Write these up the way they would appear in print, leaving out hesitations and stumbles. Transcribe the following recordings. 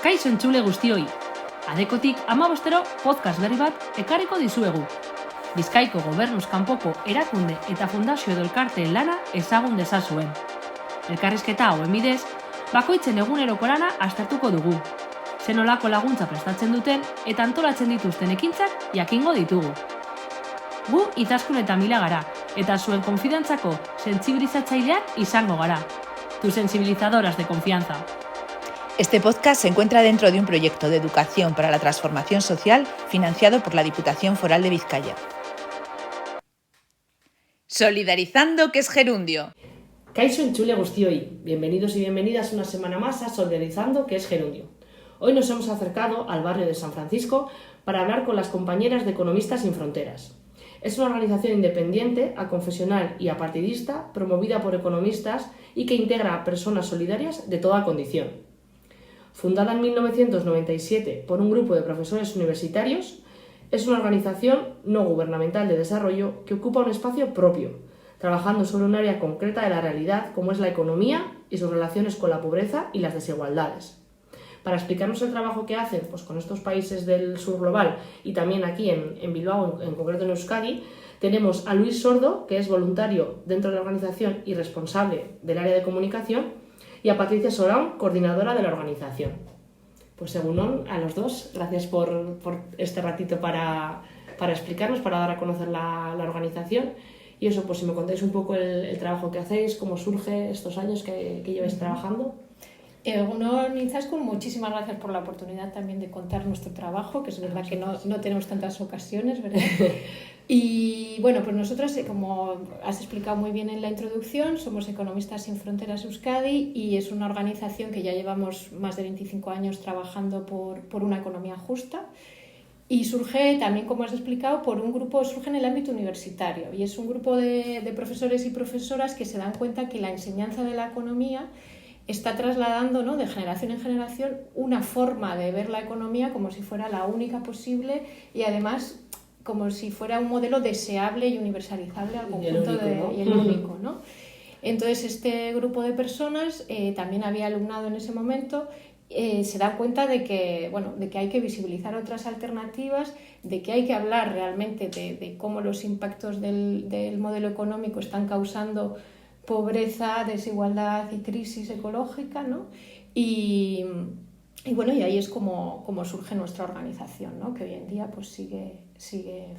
Kaixo entzule guztioi, Adekotik 15 podcast berri bat ekarriko dizuegu. Bizkaiko gobernuz kanpoko erakunde eta fundazio edo elkarteen lana ezagun dezazuen. Elkarrizketa hauen bidez, bakoitzen eguneroko lana aztertuko dugu. Zenolako laguntza prestatzen duten eta antolatzen dituzten ekintzak jakingo ditugu. Gu Izaskun eta Mila gara, eta zuen konfidantzako sentsibilizatzaileak izango gara. Tu sensibilizadoras de confianza. Este podcast se encuentra dentro de un proyecto de educación para la transformación social financiado por la Diputación Foral de Vizcaya. Solidarizando, que es gerundio. Kaixo entzule guztioi, bienvenidos y bienvenidas una semana más a Solidarizando, que es gerundio. Hoy nos hemos acercado al barrio de San Francisco para hablar con las compañeras de Economistas Sin Fronteras. Es una organización independiente, aconfesional y apartidista, promovida por economistas y que integra a personas solidarias de toda condición. Fundada en 1997 por un grupo de profesores universitarios, es una organización no gubernamental de desarrollo que ocupa un espacio propio, trabajando sobre un área concreta de la realidad como es la economía y sus relaciones con la pobreza y las desigualdades. Para explicarnos el trabajo que hacen pues, con estos países del sur global y también aquí en Bilbao, en concreto en Euskadi, tenemos a Luis Sordo, que es voluntario dentro de la organización y responsable del área de comunicación, y a Patricia Sorón, coordinadora de la organización. Pues según a los dos, gracias por este ratito para explicarnos, para dar a conocer la organización. Y eso, pues si me contáis un poco el trabajo que hacéis, cómo surge estos años que lleváis trabajando. Egunon Izaskun, muchísimas gracias por la oportunidad también de contar nuestro trabajo, que es verdad que no tenemos tantas ocasiones, ¿verdad? Y bueno, pues nosotros, como has explicado muy bien en la introducción, somos Economistas Sin Fronteras Euskadi y es una organización que ya llevamos más de 25 años trabajando por una economía justa. Y surge también, como has explicado, surge en el ámbito universitario y es un grupo de profesores y profesoras que se dan cuenta que la enseñanza de la economía está trasladando, ¿no?, de generación en generación una forma de ver la economía como si fuera la única posible y además como si fuera un modelo deseable y universalizable al conjunto y el único, ¿no? Entonces este grupo de personas, también había alumnado en ese momento, se da cuenta de que hay que visibilizar otras alternativas, de que hay que hablar realmente de cómo los impactos del modelo económico están causando pobreza, desigualdad y crisis ecológica, ¿no? Y ahí es como surge nuestra organización, ¿no? Que hoy en día pues sigue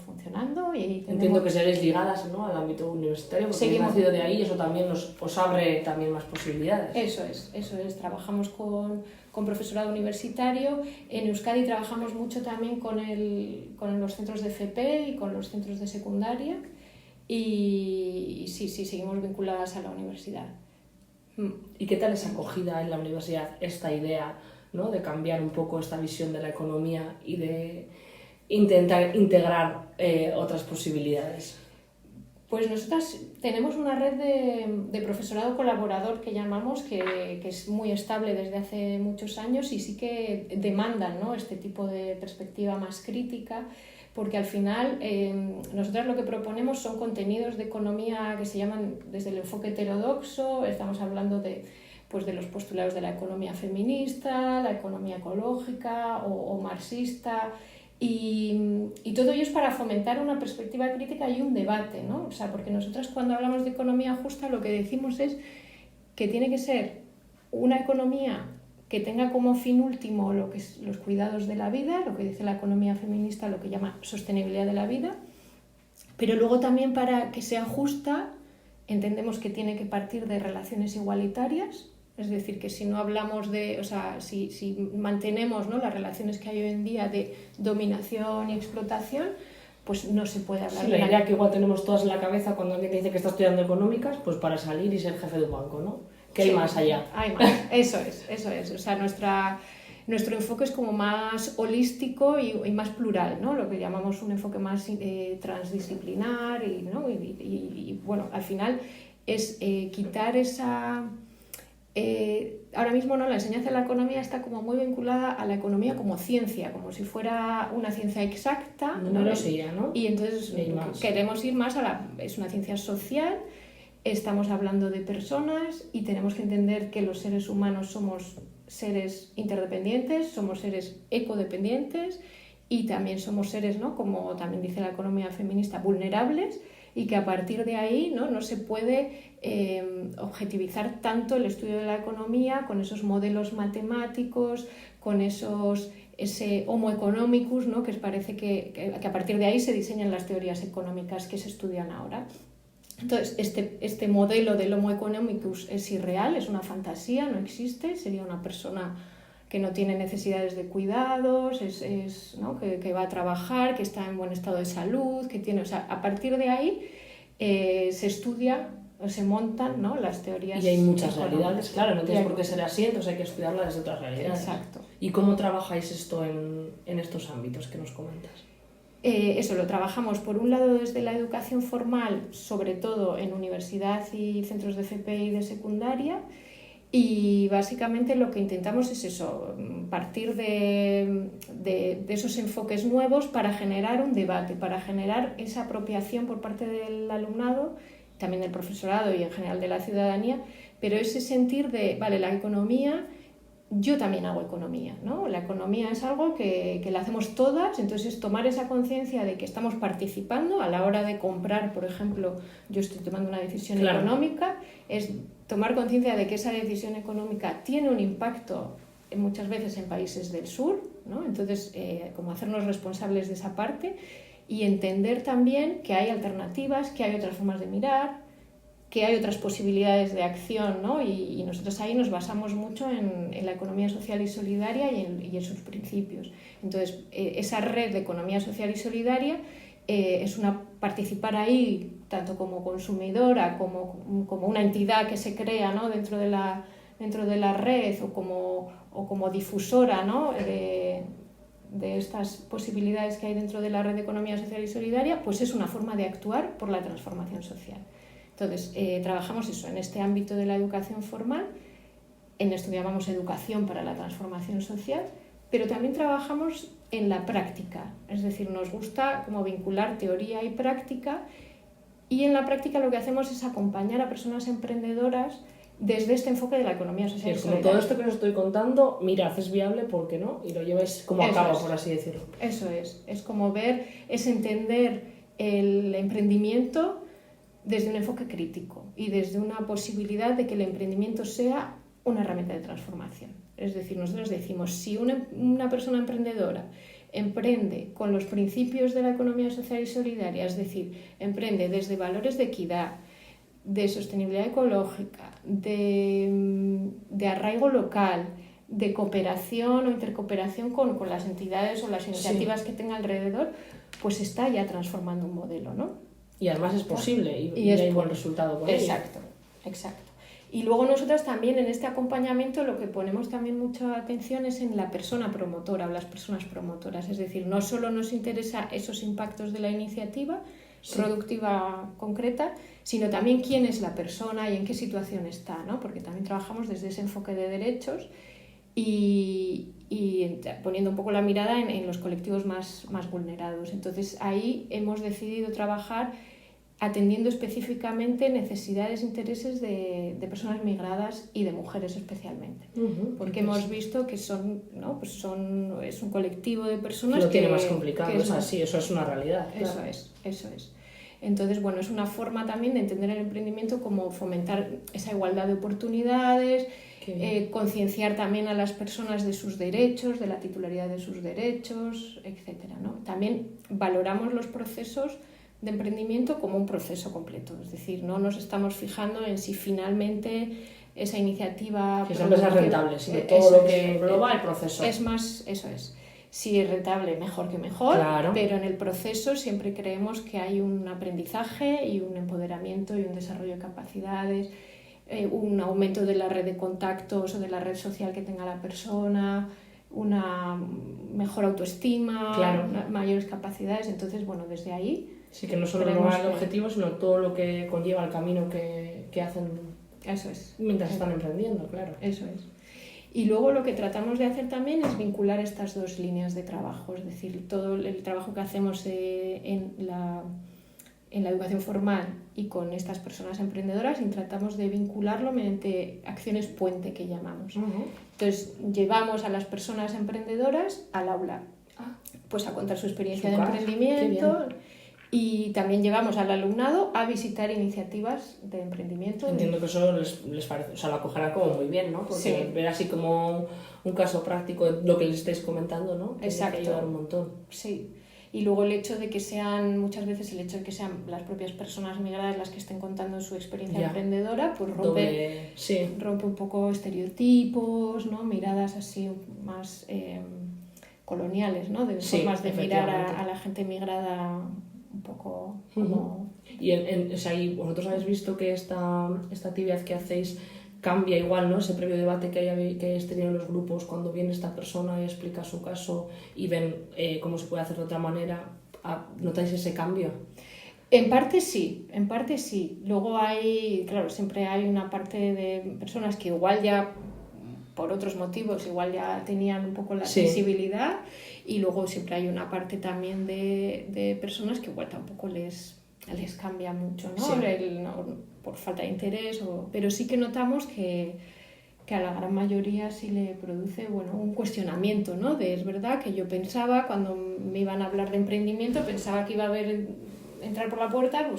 funcionando. Y entiendo que seréis ligadas, ¿no?, al ámbito universitario, porque habéis nacido de ahí y eso también os abre también más posibilidades. Eso es. Trabajamos con profesorado universitario. En Euskadi trabajamos mucho también con los centros de FP y con los centros de secundaria. Y sí, seguimos vinculadas a la universidad. ¿Y qué tal es acogida en la universidad esta idea, ¿no?, de cambiar un poco esta visión de la economía y de intentar integrar otras posibilidades? Pues nosotras tenemos una red de profesorado colaborador que llamamos, que es muy estable desde hace muchos años y sí que demandan, ¿no?, este tipo de perspectiva más crítica, porque al final nosotros lo que proponemos son contenidos de economía que se llaman desde el enfoque heterodoxo. Estamos hablando de los postulados de la economía feminista, la economía ecológica o marxista, y todo ello es para fomentar una perspectiva crítica y un debate, ¿no? O sea, porque nosotras cuando hablamos de economía justa lo que decimos es que tiene que ser una economía que tenga como fin último lo que es los cuidados de la vida, lo que dice la economía feminista, lo que llama sostenibilidad de la vida, pero luego también para que sea justa entendemos que tiene que partir de relaciones igualitarias, es decir, que si no hablamos si mantenemos, ¿no?, las relaciones que hay hoy en día de dominación y explotación, pues no se puede hablar. Sí, la idea que igual tenemos todas en la cabeza cuando alguien dice que está estudiando económicas, pues para salir y ser jefe de un banco, ¿no? ¿Qué hay más allá? Hay más, eso es. O sea, nuestro enfoque es como más holístico y más plural, ¿no? Lo que llamamos un enfoque más transdisciplinar ¿no? y bueno, al final es quitar esa... ahora mismo, ¿no?, la enseñanza de la economía está como muy vinculada a la economía como ciencia, como si fuera una ciencia exacta, numerosilla, ¿no? Y entonces queremos ir más es una ciencia social. Estamos hablando de personas y tenemos que entender que los seres humanos somos seres interdependientes, somos seres ecodependientes y también somos seres, ¿no?, como también dice la economía feminista, vulnerables, y que a partir de ahí no se puede objetivizar tanto el estudio de la economía con esos modelos matemáticos, con ese homo economicus, ¿no?, que parece que a partir de ahí se diseñan las teorías económicas que se estudian ahora. Entonces, este modelo del homo economicus es irreal, es una fantasía, no existe, sería una persona que no tiene necesidades de cuidados, ¿no?, que va a trabajar, que está en buen estado de salud, que tiene, o sea, a partir de ahí se estudia o se montan, ¿no?, las teorías. Y hay muchas económicas. realidades, claro, no tienes por qué ser así, entonces hay que estudiarla desde otras realidades. Exacto. ¿Y cómo trabajáis esto en estos ámbitos que nos comentas? Eso lo trabajamos por un lado desde la educación formal, sobre todo en universidad y centros de FP y de secundaria, y básicamente lo que intentamos es eso, partir de esos enfoques nuevos para generar un debate, para generar esa apropiación por parte del alumnado, también del profesorado y en general de la ciudadanía, pero ese sentir de, vale, la economía, yo también hago economía, ¿no? La economía es algo que la hacemos todas, entonces tomar esa conciencia de que estamos participando a la hora de comprar, por ejemplo, yo estoy tomando una decisión económica, es tomar conciencia de que esa decisión económica tiene un impacto muchas veces en países del sur, ¿no? Entonces, como hacernos responsables de esa parte y entender también que hay alternativas, que hay otras formas de mirar, que hay otras posibilidades de acción, ¿no? Y nosotros ahí nos basamos mucho en la economía social y solidaria y en sus principios. Entonces, esa red de economía social y solidaria es participar ahí tanto como consumidora como una entidad que se crea, ¿no?, dentro de la red o como difusora, ¿no?, de estas posibilidades que hay dentro de la red de economía social y solidaria, pues es una forma de actuar por la transformación social. Entonces, trabajamos eso en este ámbito de la educación formal, en esto llamamos educación para la transformación social, pero también trabajamos en la práctica, es decir, nos gusta como vincular teoría y práctica, y en la práctica lo que hacemos es acompañar a personas emprendedoras desde este enfoque de la economía social y solidaria. Como todo esto que os estoy contando, mirad, es viable, ¿por qué no? Y lo lleváis como a cabo, por así decirlo. Eso es como es entender el emprendimiento desde un enfoque crítico y desde una posibilidad de que el emprendimiento sea una herramienta de transformación. Es decir, nosotros decimos, si una persona emprendedora emprende con los principios de la economía social y solidaria, es decir, emprende desde valores de equidad, de sostenibilidad ecológica, de arraigo local, de cooperación o intercooperación con las entidades o las iniciativas que tenga alrededor, pues está ya transformando un modelo, ¿no? Y además es posible y hay buen resultado con ello. Exacto. Y luego nosotras también en este acompañamiento lo que ponemos también mucha atención es en la persona promotora o las personas promotoras. Es decir, no solo nos interesa esos impactos de la iniciativa productiva concreta, sino también quién es la persona y en qué situación está, ¿no? Porque también trabajamos desde ese enfoque de derechos y poniendo un poco la mirada en los colectivos más vulnerados. Entonces ahí hemos decidido trabajar atendiendo específicamente necesidades e intereses de personas migradas y de mujeres especialmente, porque hemos visto que es un colectivo de personas que lo tiene que más complicado, que es así, eso es una realidad. Eso claro. es. Entonces, bueno, es una forma también de entender el emprendimiento como fomentar esa igualdad de oportunidades, concienciar también a las personas de sus derechos, de la titularidad de sus derechos, etcétera, ¿no? También valoramos los procesos de emprendimiento como un proceso completo, es decir, no nos estamos fijando en si finalmente esa iniciativa... Que siempre sea rentable, sino todo lo que engloba el proceso. Es más, eso es. Si es rentable, mejor que mejor, claro. Pero en el proceso siempre creemos que hay un aprendizaje y un empoderamiento y un desarrollo de capacidades, un aumento de la red de contactos o de la red social que tenga la persona, una mejor autoestima, claro. Mayores capacidades. Entonces, bueno, desde ahí... Sí, que no solo lograr el objetivo, sino todo lo que conlleva el camino que hacen mientras están emprendiendo, claro. Eso es. Y luego lo que tratamos de hacer también es vincular estas dos líneas de trabajo, es decir, todo el trabajo que hacemos en en la educación formal y con estas personas emprendedoras, y tratamos de vincularlo mediante acciones puente que llamamos. Entonces, llevamos a las personas emprendedoras al aula, pues a contar su experiencia de emprendimiento, y también llevamos al alumnado a visitar iniciativas de emprendimiento. Entiendo que eso les parece, o sea, lo acogerá como muy bien, ¿no? Porque sí. Ver así como un caso práctico de lo que les estáis comentando, ¿no? Exacto. Tiene que ayudar un montón. Sí. Y luego el hecho de que sean, muchas veces el hecho de que sean las propias personas migradas las que estén contando su experiencia emprendedora, pues rompe un poco estereotipos, ¿no? Miradas así más coloniales, ¿no? De formas de mirar a la gente migrada un poco como... O sea, y vosotros habéis visto que esta actividad que hacéis cambia igual, ¿no? Ese previo debate que hayáis tenido en los grupos, cuando viene esta persona y explica su caso y ven cómo se puede hacer de otra manera, ¿notáis ese cambio? En parte sí. Luego siempre hay una parte de personas que igual ya, por otros motivos, igual ya tenían un poco la sensibilidad, y luego siempre hay una parte también de personas que igual tampoco les cambia mucho, ¿no? Por falta de interés, pero sí que notamos que a la gran mayoría sí le produce un cuestionamiento, ¿no? Es verdad que yo pensaba, cuando me iban a hablar de emprendimiento, pensaba que iba a entrar por la puerta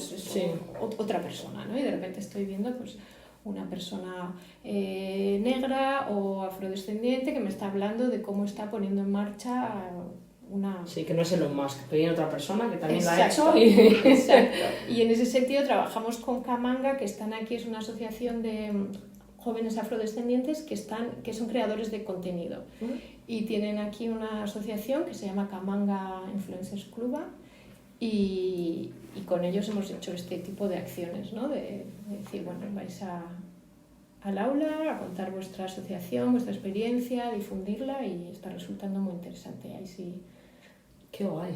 otra persona, ¿no? Y de repente estoy viendo pues una persona negra o afrodescendiente que me está hablando de cómo está poniendo en marcha una... Sí, que no es Elon Musk, que viene otra persona que también lo ha hecho. Exacto. Y en ese sentido trabajamos con Kamanga, que están aquí, es una asociación de jóvenes afrodescendientes que son creadores de contenido. Y tienen aquí una asociación que se llama Kamanga Influencers Club, y con ellos hemos hecho este tipo de acciones, ¿no? De decir, bueno, vais al aula a contar vuestra asociación, vuestra experiencia, a difundirla, y está resultando muy interesante. Ahí sí. Qué guay.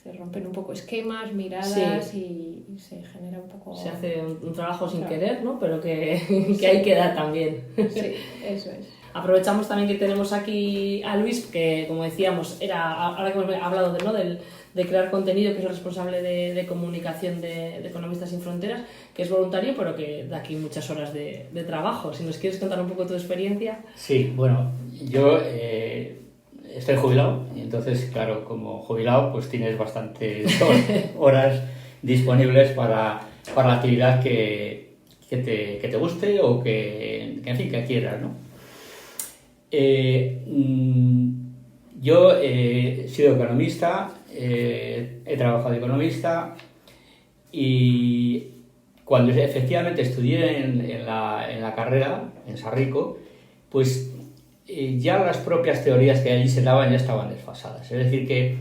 Se rompen un poco esquemas, miradas, y se genera un poco... Se hace un trabajo sin querer, ¿no? Pero que ahí queda también. Sí, eso es. Aprovechamos también que tenemos aquí a Luis, que como decíamos, ahora que hemos hablado de crear contenido, que es el responsable de comunicación de Economistas Sin Fronteras, que es voluntario, pero que da aquí muchas horas de trabajo. Si nos quieres contar un poco tu experiencia. Sí, bueno, yo estoy jubilado, y entonces, claro, como jubilado, pues tienes bastantes horas disponibles para la actividad que te guste o que en fin, que quieras, ¿no? Yo he sido economista, he trabajado de economista, y cuando efectivamente estudié en la carrera, en Sarrico, pues ya las propias teorías que allí se daban ya estaban desfasadas. Es decir, que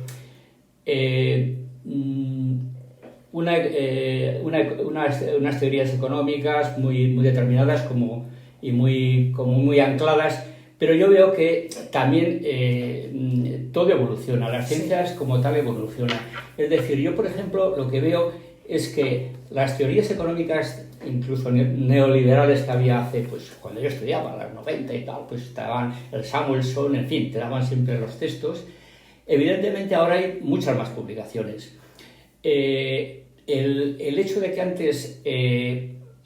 unas teorías económicas muy determinadas y muy ancladas, pero yo veo que también todo evoluciona, las ciencias como tal evolucionan. Es decir, yo por ejemplo lo que veo es que las teorías económicas, incluso neoliberales, que había pues cuando yo estudiaba, en los 90 y tal, pues estaban el Samuelson, en fin, te daban siempre los textos. Evidentemente ahora hay muchas más publicaciones. El hecho de que antes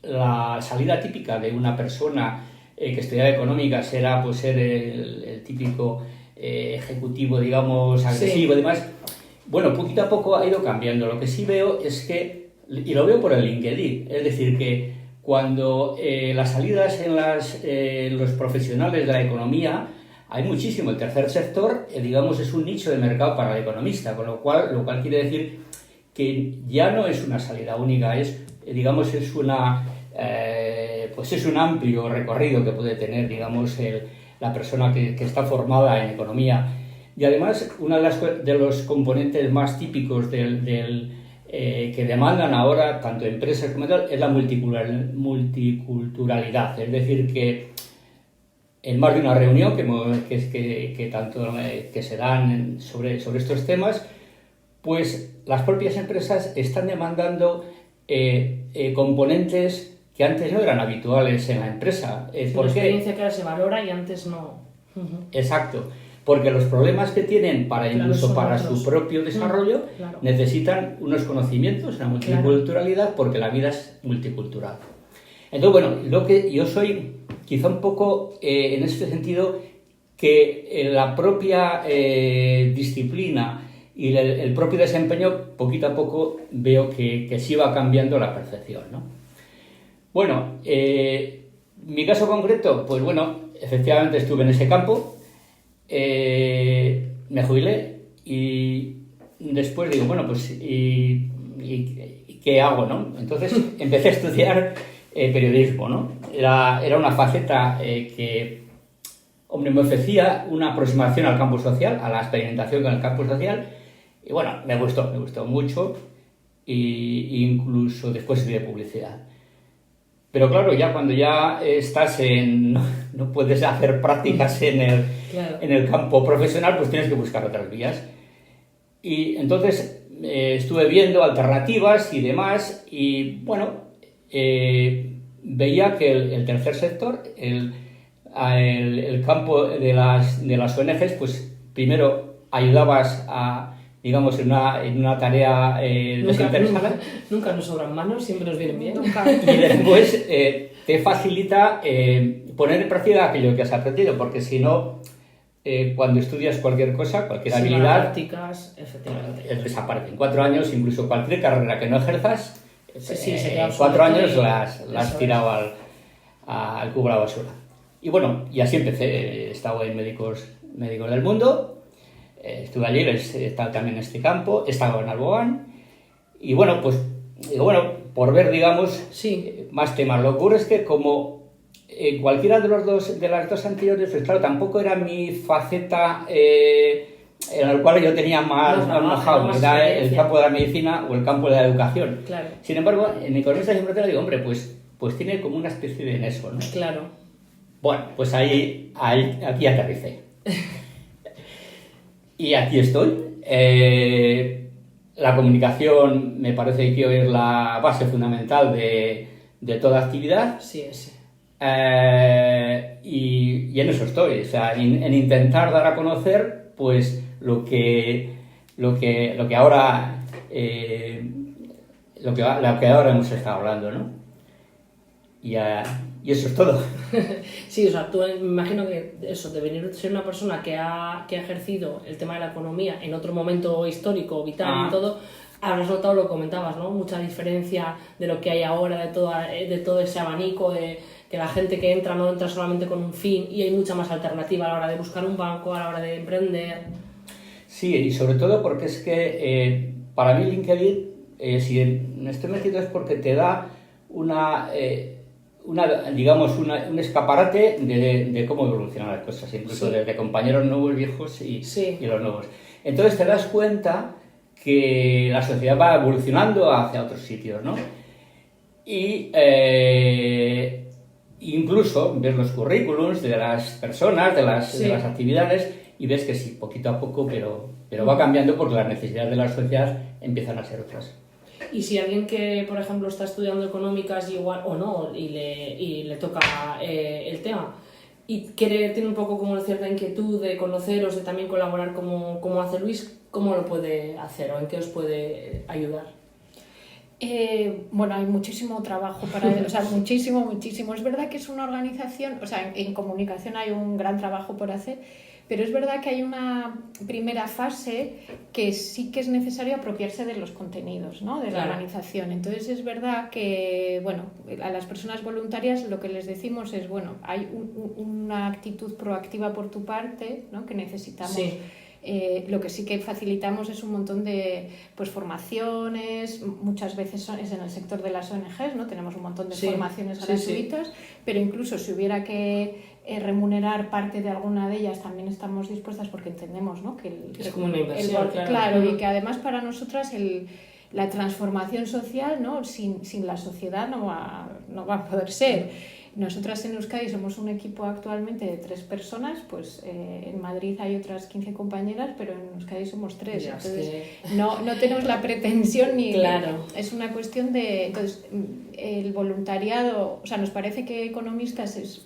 la salida típica de una persona que estudiaba económicas era pues ser el típico ejecutivo, digamos, agresivo y demás. Bueno, poquito a poco ha ido cambiando. Lo que sí veo es que, y lo veo por el LinkedIn, es decir, que cuando las salidas en los profesionales de la economía, hay muchísimo. El tercer sector, digamos, es un nicho de mercado para el economista, con lo cual quiere decir que ya no es una salida única, digamos, es un amplio recorrido que puede tener, digamos, la persona que está formada en economía. Y además, uno de los componentes más típicos que demandan ahora tanto empresas como tal es la multiculturalidad. Es decir, que en más de una reunión que se dan sobre estos temas, pues las propias empresas están demandando componentes que antes no eran habituales en la empresa. Una experiencia que ahora se valora y antes no. Exacto. porque los problemas que tienen para Claro, incluso son para otros. su propio desarrollo Claro. necesitan unos conocimientos, una multiculturalidad, porque la vida es multicultural. Entonces, bueno, lo que yo soy quizá un poco en este sentido que la propia disciplina y el propio desempeño poquito a poco veo que sí va cambiando la percepción, ¿no? Bueno, mi caso concreto, pues bueno, efectivamente estuve en ese campo, me jubilé y después digo, bueno, pues ¿y qué hago, no? Entonces empecé a estudiar periodismo, ¿no? Era una faceta que, hombre, me ofrecía una aproximación al campo social, a la experimentación con el campo social, y bueno, me gustó mucho, y incluso después estudié publicidad. Pero claro, ya cuando ya estás no puedes hacer prácticas en el campo profesional, pues tienes que buscar otras vías. Y entonces estuve viendo alternativas y demás, y bueno, veía que el tercer sector, el campo de las ONGs, pues primero ayudabas a, digamos, en una tarea desinteresada. Nunca nos sobran manos, siempre nos vienen bien. Y después te facilita poner en práctica aquello que has aprendido, porque si no, cuando estudias cualquier cosa, cualquier habilidad, prácticas, efectivamente. Desaparece. En 4 años, incluso cualquier carrera que no ejerzas, Se queda en 4 años obsoleto las has tirado al cubo de la basura. Y bueno, y así empecé. He estado en Médicos del Mundo, estuve allí, he estado también en este campo, he estado en Alboán, y bueno, pues, por ver, digamos, más temas. Lo que ocurre es que como cualquiera de las dos anteriores, pues claro, tampoco era mi faceta en el cual yo tenía más know-how, era el campo de la medicina o el campo de la educación. Claro. Sin embargo, en economista siempre te digo, hombre, pues tiene como una especie de nexo, ¿no? Claro. Bueno, pues aquí aterricé. Y aquí estoy. La comunicación me parece que hoy es la base fundamental de toda actividad. Sí, sí. Y en eso estoy, o sea, en intentar dar a conocer, pues, lo que ahora hemos estado hablando, ¿no? Y eso es todo. Sí, o sea, tú me imagino que eso, de venir a ser una persona que ha ejercido el tema de la economía en otro momento histórico, vital y todo, habrás notado, lo comentabas, ¿no? Mucha diferencia de lo que hay ahora, de todo ese abanico, de que la gente que entra no entra solamente con un fin, y hay mucha más alternativa a la hora de buscar un banco, a la hora de emprender. Sí, y sobre todo porque es que para mí LinkedIn, si me estoy metido es porque te da un escaparate de cómo evolucionan las cosas, incluso desde compañeros nuevos, viejos y los nuevos. Entonces te das cuenta que la sociedad va evolucionando hacia otros sitios, ¿no? Y incluso ves los currículums de las personas, de las actividades, y ves que sí, poquito a poco, pero va cambiando porque las necesidades de la sociedad empiezan a ser otras. Y si alguien que, por ejemplo, está estudiando económicas igual o no, y le toca el tema, y tiene un poco como cierta inquietud de conoceros, de también colaborar como hace Luis, ¿cómo lo puede hacer o en qué os puede ayudar? Bueno, hay muchísimo trabajo o sea, muchísimo. Es verdad que es una organización, o sea, en comunicación hay un gran trabajo por hacer, pero es verdad que hay una primera fase que sí que es necesario apropiarse de los contenidos, ¿no? De la organización. Entonces es verdad que, bueno, a las personas voluntarias lo que les decimos es, bueno, hay una actitud proactiva por tu parte, ¿no? Que necesitamos. Sí. Lo que sí que facilitamos es un montón de formaciones, muchas veces es en el sector de las ONGs, ¿no? Tenemos un montón de formaciones gratuitas, pero incluso si hubiera que remunerar parte de alguna de ellas también estamos dispuestas, porque entendemos, ¿no? Que es como una inversión, claro, y que además para nosotras la transformación social, ¿no? Sin la sociedad no va a poder ser. Nosotras en Euskadi somos un equipo actualmente de 3 personas, pues en Madrid hay otras 15 compañeras, pero en Euskadi somos 3. Ya, entonces no tenemos la pretensión ni... Claro. Es una cuestión de... Entonces, el voluntariado, o sea, nos parece que Economistas es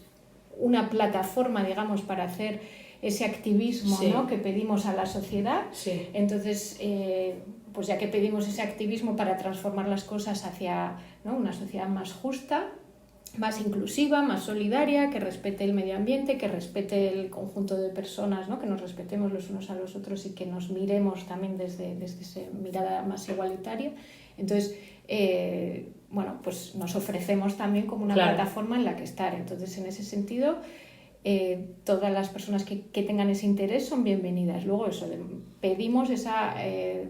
una plataforma, digamos, para hacer ese activismo, Sí. ¿no?, que pedimos a la sociedad. Sí. Entonces, pues ya que pedimos ese activismo para transformar las cosas hacia, ¿no?, una sociedad más justa, más inclusiva, más solidaria, que respete el medio ambiente, que respete el conjunto de personas, ¿no?, que nos respetemos los unos a los otros y que nos miremos también desde esa mirada más igualitaria. Entonces, bueno, pues nos ofrecemos también como una Claro. plataforma en la que estar. Entonces, en ese sentido, todas las personas que tengan ese interés son bienvenidas. Luego eso, pedimos esa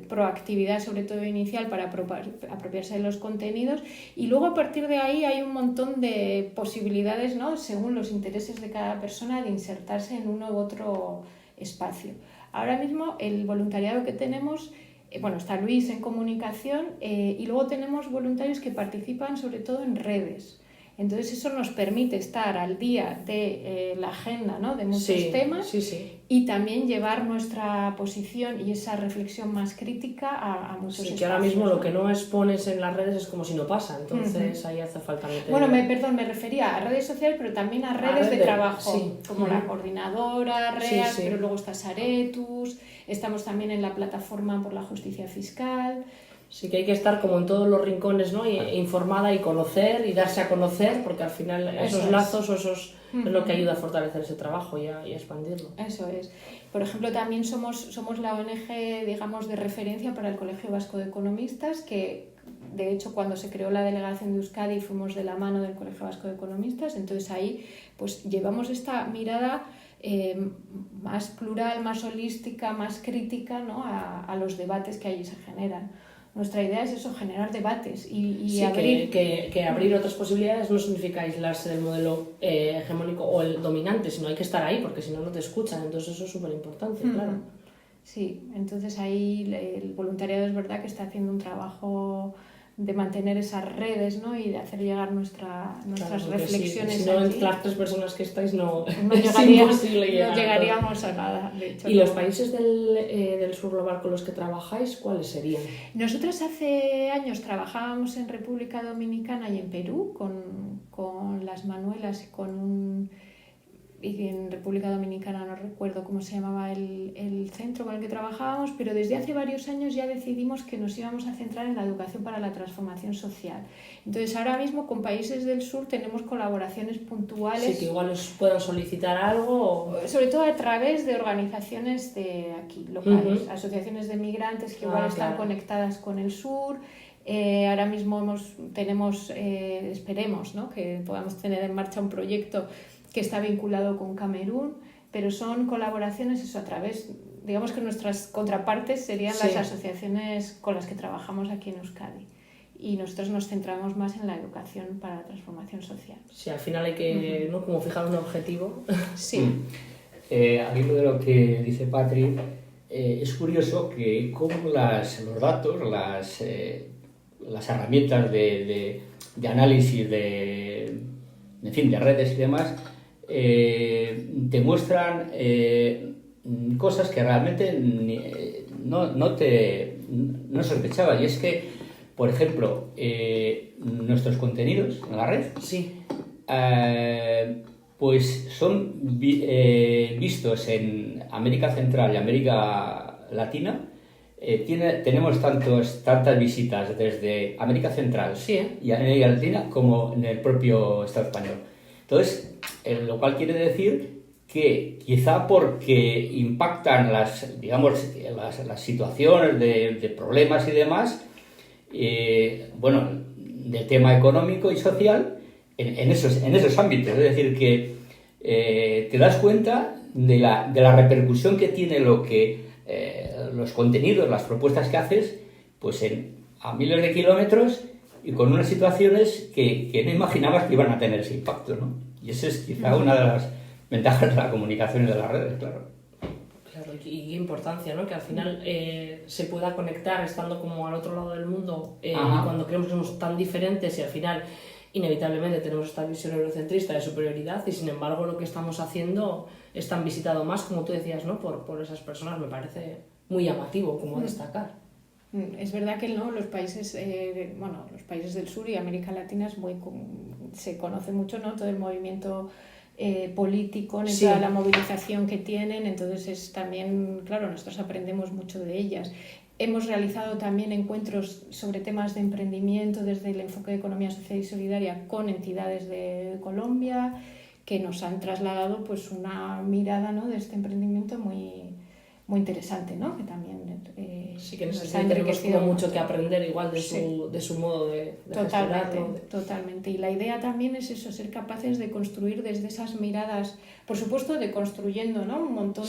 proactividad, sobre todo inicial, para apropiarse de los contenidos, y luego a partir de ahí hay un montón de posibilidades, ¿no?, según los intereses de cada persona, de insertarse en uno u otro espacio. Ahora mismo el voluntariado que tenemos, bueno, está Luis en comunicación, y luego tenemos voluntarios que participan sobre todo en redes. Entonces eso nos permite estar al día de la agenda, ¿no?, de muchos temas, sí. y también llevar nuestra posición y esa reflexión más crítica a muchos espacios. Que ahora mismo lo que no expones en las redes es como si no pasa, entonces ahí hace falta meter... Bueno, me refería a redes sociales, pero también a redes de trabajo, como la Coordinadora, REAS, pero luego está Saretus, estamos también en la Plataforma por la Justicia Fiscal. Sí, que hay que estar como en todos los rincones, ¿no?, informada y conocer y darse a conocer, porque al final esos lazos o esos es lo que ayuda a fortalecer ese trabajo y a expandirlo. Eso es. Por ejemplo, también somos la ONG, digamos, de referencia para el Colegio Vasco de Economistas, que de hecho cuando se creó la delegación de Euskadi fuimos de la mano del Colegio Vasco de Economistas. Entonces ahí pues llevamos esta mirada más plural, más holística, más crítica, ¿no?, a los debates que allí se generan. Nuestra idea es eso, generar debates y sí, abrir... Que abrir otras posibilidades no significa aislarse del modelo hegemónico o el dominante, sino hay que estar ahí, porque si no, no te escuchan. Entonces eso es súper importante, claro. Sí, entonces ahí el voluntariado es verdad que está haciendo un trabajo de mantener esas redes, ¿no?, y de hacer llegar nuestras reflexiones. Si no, entre las 3 personas que estáis no llegaríamos a nada. De hecho, ¿Y los países del sur global con los que trabajáis, cuáles serían? Nosotros hace años trabajábamos en República Dominicana y en Perú con las Manuelas y en República Dominicana no recuerdo cómo se llamaba el centro con el que trabajábamos, pero desde hace varios años ya decidimos que nos íbamos a centrar en la educación para la transformación social. Entonces ahora mismo con países del sur tenemos colaboraciones puntuales. Sí, que igual os puedan solicitar algo. Sobre todo a través de organizaciones de aquí, locales, asociaciones de migrantes que igual están conectadas con el sur. Ahora mismo tenemos, esperemos, ¿no?, que podamos tener en marcha un proyecto que está vinculado con Camerún, pero son colaboraciones eso a través, digamos que nuestras contrapartes serían las asociaciones con las que trabajamos aquí en Euskadi, y nosotros nos centramos más en la educación para la transformación social. Sí, al final hay que ¿no?, como fijar un objetivo. Sí. Al hilo de lo que dice Patri, es curioso que como los datos, las herramientas de análisis de redes y demás, te muestran cosas que realmente no sospechabas. Y es que, por ejemplo, nuestros contenidos en la red pues son vistos en América Central y América Latina. Tenemos tantas visitas desde América Central y América Latina como en el propio Estado español. Entonces, lo cual quiere decir que quizá porque impactan las situaciones de problemas y demás, del tema económico y social en esos ámbitos. Es decir, que te das cuenta de la repercusión que tiene los contenidos, las propuestas que haces, pues a miles de kilómetros y con unas situaciones que no imaginabas que iban a tener ese impacto, ¿no? Y esa es quizá una de las ventajas de la comunicación y de las redes, claro. Claro, y qué importancia, ¿no?, que al final se pueda conectar estando como al otro lado del mundo, y cuando creemos que somos tan diferentes y al final inevitablemente tenemos esta visión eurocentrista de superioridad, y sin embargo lo que estamos haciendo es tan visitado más, como tú decías, ¿no?, por esas personas. Me parece muy llamativo como destacar. Es verdad que los países los países del sur y América Latina se conoce mucho, ¿no?, todo el movimiento político, en toda la movilización que tienen, entonces es también, claro, nosotros aprendemos mucho de ellas. Hemos realizado también encuentros sobre temas de emprendimiento desde el enfoque de economía social y solidaria con entidades de Colombia que nos han trasladado pues una mirada, ¿no?, de este emprendimiento muy interesante, ¿no?, que también sí, que en ese sentido tenemos como mucho que aprender igual de su modo de totalmente, gestionar, ¿no? Totalmente. Y la idea también es eso, ser capaces de construir desde esas miradas, por supuesto deconstruyendo, ¿no?, un montón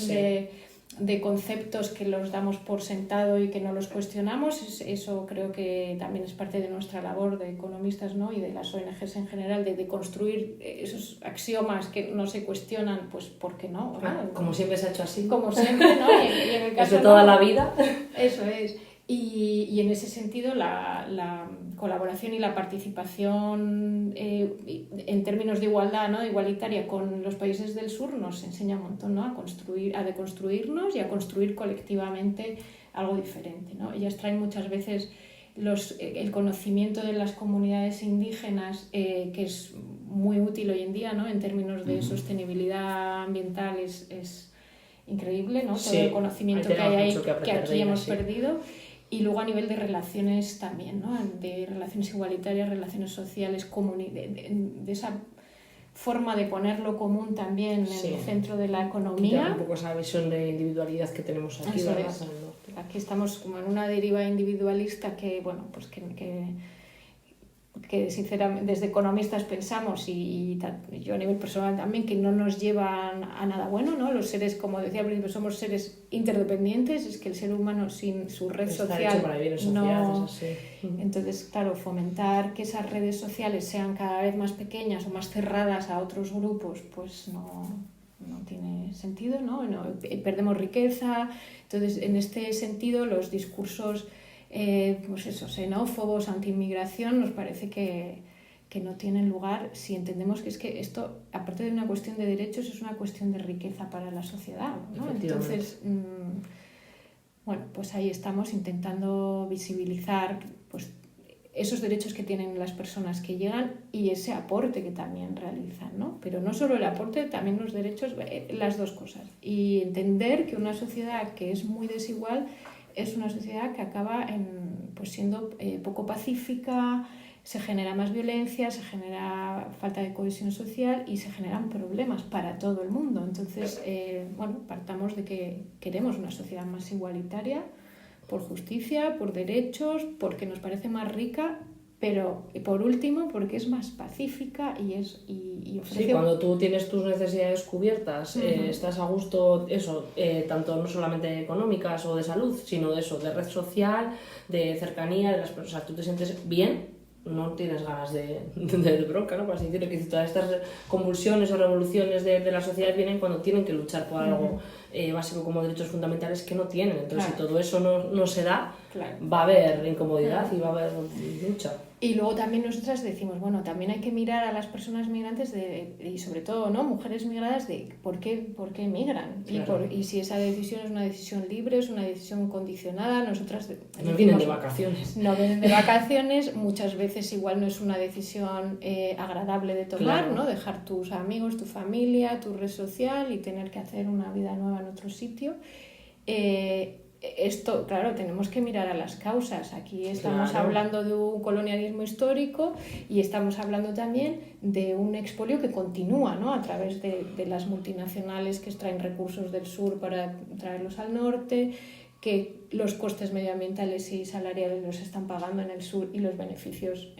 de conceptos que los damos por sentado y que no los cuestionamos. Eso creo que también es parte de nuestra labor de economistas, ¿no?, y de las ONGs en general, de construir esos axiomas que no se cuestionan, pues ¿por qué no? Como siempre se ha hecho así. Como siempre, ¿no? Y en el caso desde toda la vida. Eso es. Y en ese sentido la colaboración y la participación en términos de igualdad, ¿no?, igualitaria con los países del sur nos enseña un montón, ¿no?, a deconstruirnos y a construir colectivamente algo diferente, ¿no? Ellas traen muchas veces el conocimiento de las comunidades indígenas, que es muy útil hoy en día, ¿no?, en términos de sostenibilidad ambiental, es increíble, ¿no? Todo el conocimiento que hay ahí que aquí hemos perdido. Y luego a nivel de relaciones también, ¿no?, de relaciones igualitarias, relaciones sociales, de esa forma de poner lo común también en el centro de la economía. Quitar un poco esa visión de individualidad que tenemos aquí, eso ¿verdad? Es. Aquí estamos como en una deriva individualista que, bueno, pues que sinceramente desde economistas pensamos y yo a nivel personal también, que no nos llevan a nada bueno, ¿no? Los seres, como decía al principio, somos seres interdependientes, es que el ser humano sin su red social no... Entonces, claro, fomentar que esas redes sociales sean cada vez más pequeñas o más cerradas a otros grupos, pues no tiene sentido, ¿no? Perdemos riqueza. Entonces, en este sentido, los discursos pues eso, xenófobos, anti-inmigración, nos parece que no tienen lugar si entendemos que es que esto, aparte de una cuestión de derechos, es una cuestión de riqueza para la sociedad, ¿no? Entonces, bueno, pues ahí estamos intentando visibilizar pues esos derechos que tienen las personas que llegan y ese aporte que también realizan, ¿no? Pero no solo el aporte, también los derechos, las dos cosas. Y entender que una sociedad que es muy desigual es una sociedad que acaba pues siendo poco pacífica, se genera más violencia, se genera falta de cohesión social y se generan problemas para todo el mundo. Entonces, bueno, partamos de que queremos una sociedad más igualitaria, por justicia, por derechos, porque nos parece más rica, pero por último porque es más pacífica y ofrece... Sí, cuando tú tienes tus necesidades cubiertas, estás a gusto, eso, tanto no solamente económicas o de salud, sino de eso, de red social, de cercanía, de las personas, o sea, tú te sientes bien, no tienes ganas de bronca, ¿no? Por así decirlo, que todas estas convulsiones o revoluciones de la sociedad vienen cuando tienen que luchar por algo básico como derechos fundamentales que no tienen. Entonces, si todo eso no se da, va a haber incomodidad y va a haber lucha. Y luego también nosotras decimos, bueno, también hay que mirar a las personas migrantes y sobre todo, ¿no?, mujeres migradas, de por qué migran. Claro. Y si esa decisión es una decisión libre, es una decisión condicionada, nosotras... No vienen de vacaciones. No vienen de vacaciones, muchas veces igual no es una decisión agradable de tomar, claro, ¿no? Dejar tus amigos, tu familia, tu red social y tener que hacer una vida nueva en otro sitio. Esto, claro, tenemos que mirar a las causas. Aquí estamos hablando de un colonialismo histórico y estamos hablando también de un expolio que continúa, ¿no?, a través de las multinacionales que extraen recursos del sur para traerlos al norte, que los costes medioambientales y salariales los están pagando en el sur y los beneficios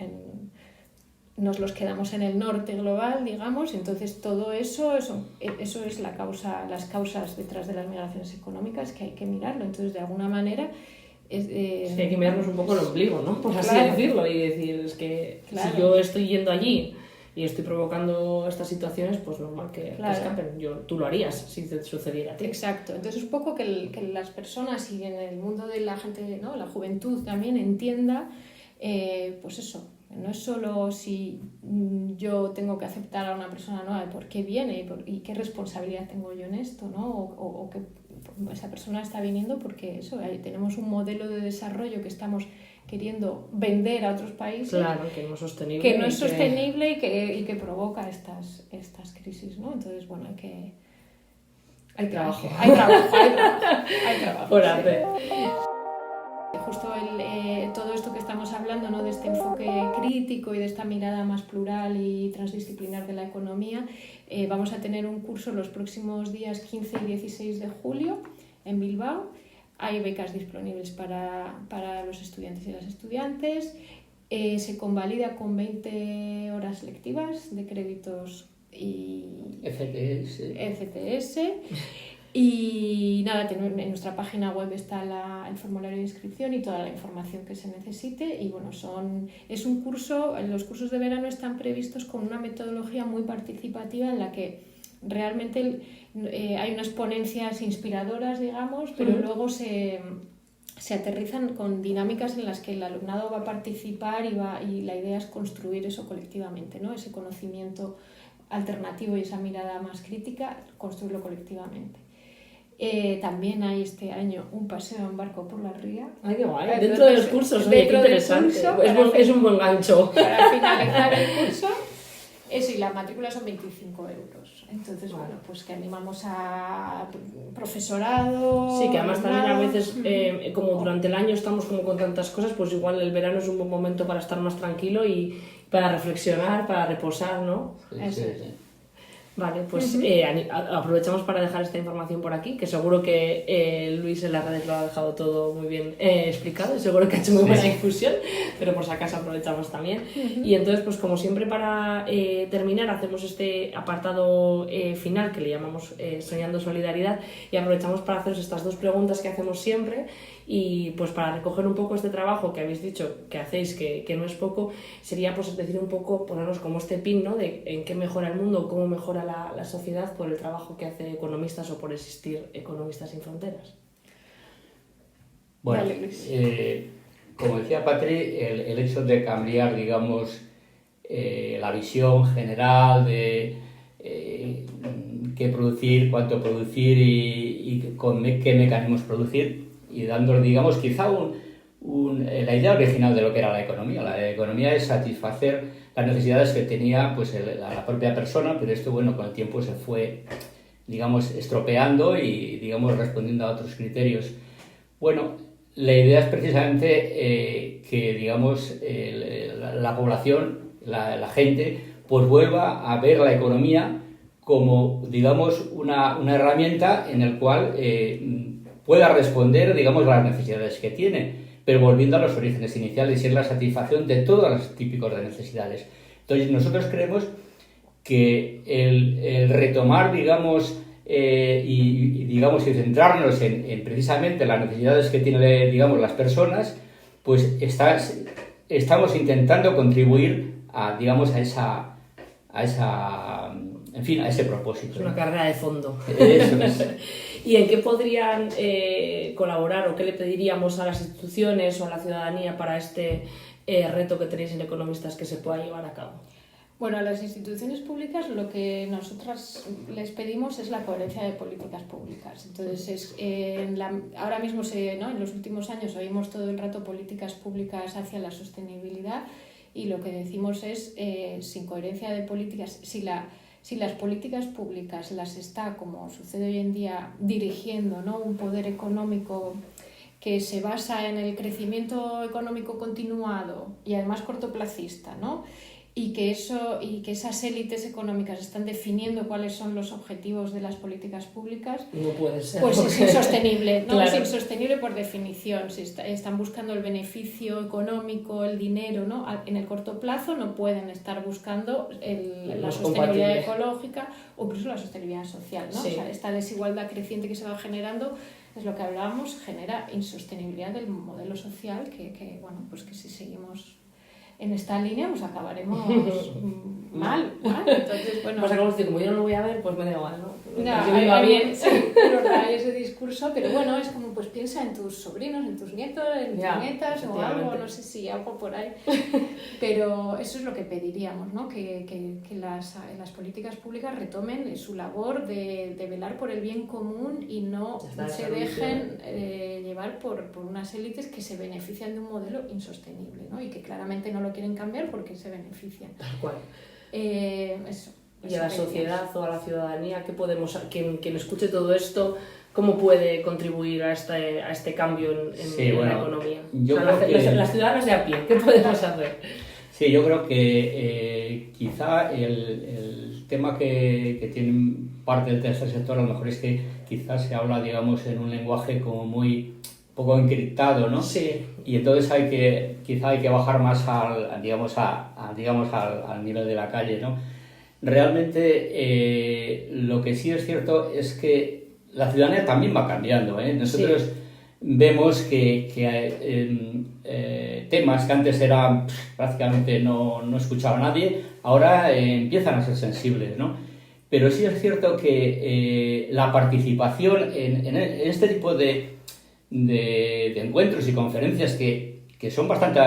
nos los quedamos en el norte global, digamos. Entonces todo eso es la causa, las causas detrás de las migraciones económicas, que hay que mirarlo. Entonces, de alguna manera sí, hay que mirarnos un poco el ombligo, ¿no? Por así decirlo, y decir, es que si yo estoy yendo allí y estoy provocando estas situaciones, pues normal que escapen. Tú lo harías si te sucediera a ti. Exacto. Entonces, un poco que las personas y en el mundo de la gente, ¿no?, la juventud también entienda, pues eso. No es solo si yo tengo que aceptar a una persona nueva, por qué viene y qué responsabilidad tengo yo en esto, ¿no? O que esa persona está viniendo porque eso, tenemos un modelo de desarrollo que queriendo vender a otros países. Claro, que no es sostenible. Que no es sostenible y que provoca estas crisis, ¿no? Entonces, bueno, hay trabajo. Hay trabajo. Por hacer. Justo todo esto que estamos hablando, ¿no? De este enfoque crítico y de esta mirada más plural y transdisciplinar de la economía, vamos a tener un curso los próximos días 15 y 16 de julio en Bilbao. Hay becas disponibles para los estudiantes y las estudiantes. Se convalida con 20 horas lectivas de créditos y ECTS. Y nada, en nuestra página web está el formulario de inscripción y toda la información que se necesite. Y bueno, es un curso, los cursos de verano están previstos con una metodología muy participativa en la que realmente hay unas ponencias inspiradoras, digamos, pero luego se aterrizan con dinámicas en las que el alumnado va a participar y la idea es construir eso colectivamente, ¿no? Ese conocimiento alternativo y esa mirada más crítica, construirlo colectivamente. También hay este año un paseo en barco por la ría. ¡Ay, qué guay! Dentro de los cursos, oye, qué interesante. Es un buen gancho. Para finalizar el curso, eso, y la matrícula son 25 euros. Entonces, bueno, pues que animamos a profesorado. Sí, que además también a veces, como durante el año estamos como con tantas cosas, pues igual el verano es un buen momento para estar más tranquilo y para reflexionar, para reposar, ¿no? Sí. Vale, pues aprovechamos para dejar esta información por aquí, que seguro que Luis en las redes lo ha dejado todo muy bien explicado y seguro que ha hecho muy buena difusión, pero por si acaso aprovechamos también. Y entonces, pues como siempre, para terminar, hacemos este apartado final que le llamamos Soñando Solidaridad, y aprovechamos para haceros estas dos preguntas que hacemos siempre. Y pues para recoger un poco este trabajo que habéis dicho que hacéis, que no es poco, sería pues decir un poco, ponernos como este pin, ¿no? De en qué mejora el mundo, cómo mejora la sociedad por el trabajo que hace Economistas o por existir Economistas Sin Fronteras. Bueno, como decía Patri, el hecho de cambiar, digamos, la visión general de qué producir, cuánto producir y con qué mecanismos producir, y dándole, digamos, quizá la idea original de lo que era la economía. La economía es satisfacer las necesidades que tenía pues, la propia persona, pero esto, bueno, con el tiempo se fue, digamos, estropeando y, digamos, respondiendo a otros criterios. Bueno, la idea es precisamente que, digamos, la población, la gente, pues vuelva a ver la economía como, digamos, una herramienta en la cual pueda responder, digamos, a las necesidades que tiene, pero volviendo a los orígenes iniciales, y es la satisfacción de todos los tipos de necesidades. Entonces, nosotros creemos que el retomar, digamos, y centrarnos en precisamente las necesidades que tienen, digamos, las personas, pues estamos intentando contribuir a, digamos, a ese propósito. Es una carrera de fondo. Eso es. ¿Y en qué podrían colaborar o qué le pediríamos a las instituciones o a la ciudadanía para este reto que tenéis en Economistas que se pueda llevar a cabo? Bueno, a las instituciones públicas lo que nosotras les pedimos es la coherencia de políticas públicas. Entonces, ahora mismo, ¿no? En los últimos años oímos todo el rato políticas públicas hacia la sostenibilidad, y lo que decimos es, sin coherencia de políticas, si las políticas públicas las está, como sucede hoy en día, dirigiendo, ¿no? Un poder económico que se basa en el crecimiento económico continuado y además cortoplacista, ¿no? Y que esas élites económicas están definiendo cuáles son los objetivos de las políticas públicas, no puede ser, pues es insostenible, ¿no? Claro. Es insostenible por definición. Si están buscando el beneficio económico, el dinero, ¿no? En el corto plazo no pueden estar buscando la sostenibilidad ecológica o incluso la sostenibilidad social, ¿no? Sí. O sea, esta desigualdad creciente que se va generando, es lo que hablábamos, genera insostenibilidad del modelo social que bueno, pues que si seguimos en esta línea pues acabaremos mal. Entonces, bueno, pues como yo no lo voy a ver, pues me da igual, ¿no? no, bien, sí, pero ese discurso, pero bueno, es como pues piensa en tus sobrinos, en tus nietos, en tus nietas o algo, no sé si algo por ahí. Pero eso es lo que pediríamos, ¿no? Que las políticas públicas retomen su labor de velar por el bien común y no se dejen llevar por unas élites que se benefician de un modelo insostenible, ¿no? Y que claramente no lo quieren cambiar porque se benefician. Tal cual. Eso. Y a la sociedad o a la ciudadanía, ¿qué podemos, quien escuche todo esto, cómo puede contribuir a este cambio en la economía? Yo las ciudadanas de a pie, ¿qué podemos hacer? Sí, yo creo que quizá el tema que tiene parte del tercer sector a lo mejor es que quizás se habla, digamos, en un lenguaje como muy poco encriptado, ¿no? Sí. Y entonces quizá hay que bajar más al nivel de la calle, ¿no? Realmente lo que sí es cierto es que la ciudadanía también va cambiando, ¿eh? Nosotros vemos que temas que antes eran prácticamente no escuchaba nadie, ahora empiezan a ser sensibles, ¿no? Pero sí es cierto que la participación en este tipo de encuentros y conferencias que son bastante,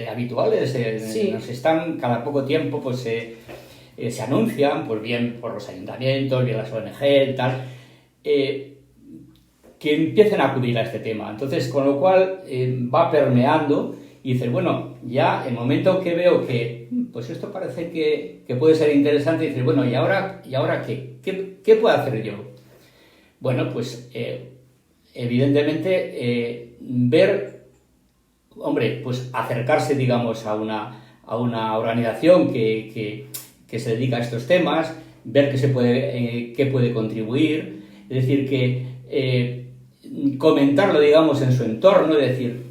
habituales, nos están cada poco tiempo, pues se anuncian, pues bien por los ayuntamientos, bien las ONG, tal, que empiecen a acudir a este tema. Entonces, con lo cual va permeando y dices, bueno, ya el momento que veo que pues esto parece que puede ser interesante, dices, bueno, ¿y ahora qué? ¿Qué puedo hacer yo? Bueno, pues evidentemente pues acercarse, digamos, a una organización que se dedica a estos temas, ver qué puede contribuir, es decir, que comentarlo, digamos, en su entorno, es decir,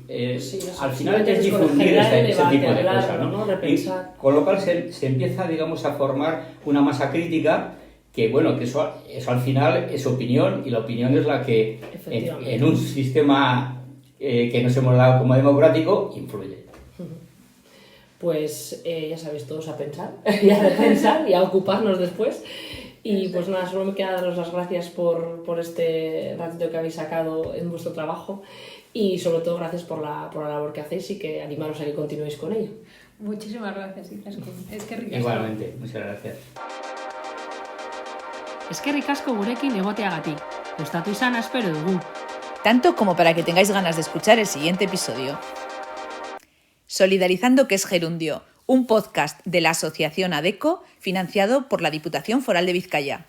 al final es difundir ese tipo de cosas, ¿no? Y con lo cual se empieza, digamos, a formar una masa crítica que, bueno, que eso al final es opinión y la opinión es la que en un sistema que nos hemos dado como democrático influye. Pues ya sabéis, todos a pensar y a repensar y a ocuparnos después. Y pues nada, solo me queda daros las gracias por este ratito que habéis sacado en vuestro trabajo y sobre todo gracias por la labor que hacéis y que animaros a que continuéis con ello. Muchísimas gracias, Izaskun. Eskerrik asko. Igualmente, muchas gracias. Eskerrik asko gurekin egoteagatik. Gustatu izana espero dugu. Tanto como para que tengáis ganas de escuchar el siguiente episodio. Solidarizando, que es Gerundio, un podcast de la Asociación ADECO financiado por la Diputación Foral de Vizcaya.